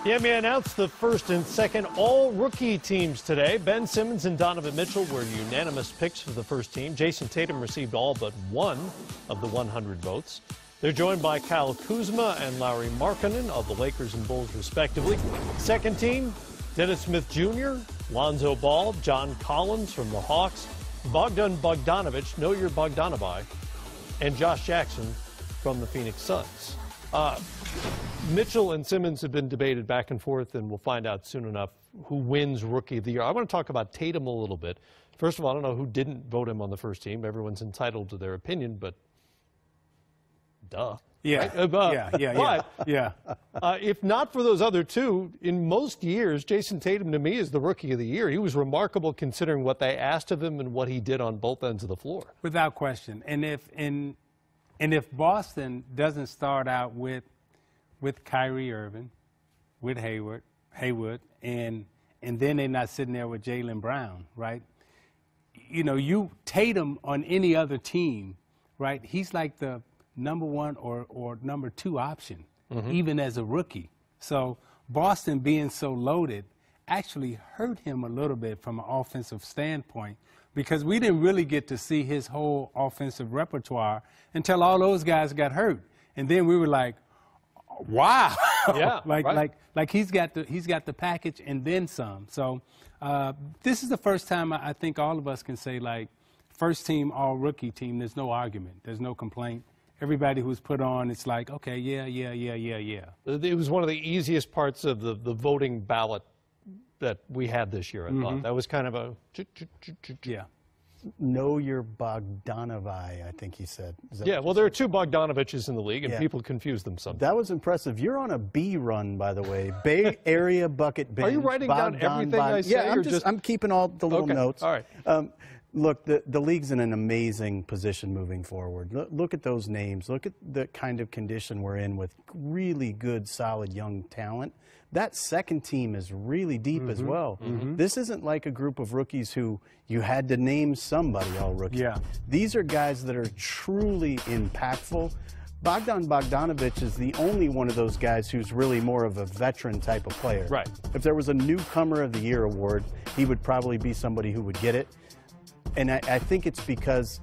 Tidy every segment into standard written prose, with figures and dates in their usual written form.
The NBA announced the first and second all-rookie teams today. Ben Simmons and Donovan Mitchell were unanimous picks for the first team. Jason Tatum received all but one of the 100 votes. They're joined by Kyle Kuzma and Lauri Markkanen of the Lakers and Bulls, respectively. Second team, Dennis Smith Jr., Lonzo Ball, John Collins from the Hawks, Bogdan Bogdanovic, know your Bogdanovi, and Josh Jackson from the Phoenix Suns. Mitchell and Simmons have been debated back and forth, and we'll find out soon enough who wins Rookie of the Year. I want to talk about Tatum a little bit. First of all, I don't know who didn't vote him on the first team. Everyone's entitled to their opinion, but duh. Yeah, right? yeah. If not for those other two, in most years, Jason Tatum to me is the Rookie of the Year. He was remarkable considering what they asked of him and what he did on both ends of the floor. Without question. And if Boston doesn't start out with Kyrie Irving, with Haywood, and then they're not sitting there with Jaylen Brown, right? You know, Tatum on any other team, right? He's like the number one or number two option, even as a rookie. So Boston being so loaded actually hurt him a little bit from an offensive standpoint, because we didn't really get to see his whole offensive repertoire until all those guys got hurt. And then we were like, wow. Yeah, like he's got the package and then some. So this is the first time I think all of us can say, like, first team, all rookie team, there's no argument. There's no complaint. Everybody who's put on, it's like, okay, yeah. It was one of the easiest parts of the voting ballot that we had this year, I thought. That was kind of a... Yeah. Know your Bogdanovi, I think he said. Yeah, well, there are two Bogdanoviches in the league, and people confuse them sometimes. That was impressive. You're on a B run, by the way. Bay Area bucket binge. Are you writing down everything I say? Yeah, I'm keeping all the little notes. All right. Look, the league's in an amazing position moving forward. Look at those names. Look at the kind of condition we're in with really good, solid young talent. That second team is really deep as well. This isn't like a group of rookies who you had to name somebody all rookie. Yeah. These are guys that are truly impactful. Bogdan Bogdanovic is the only one of those guys who's really more of a veteran type of player. Right. If there was a Newcomer of the Year award, he would probably be somebody who would get it. And I think it's because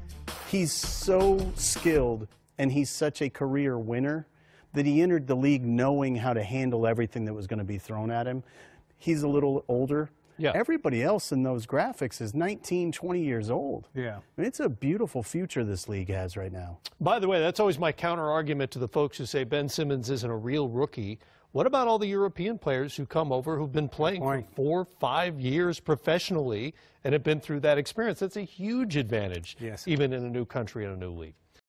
he's so skilled and he's such a career winner that he entered the league knowing how to handle everything that was going to be thrown at him. He's a little older. Yeah. Everybody else in those graphics is 19, 20 years old. Yeah. I mean, it's a beautiful future this league has right now. By the way, that's always my counter-argument to the folks who say Ben Simmons isn't a real rookie. What about all the European players who come over who've been playing for 4 or 5 years professionally and have been through that experience? That's a huge advantage, even in a new country and a new league.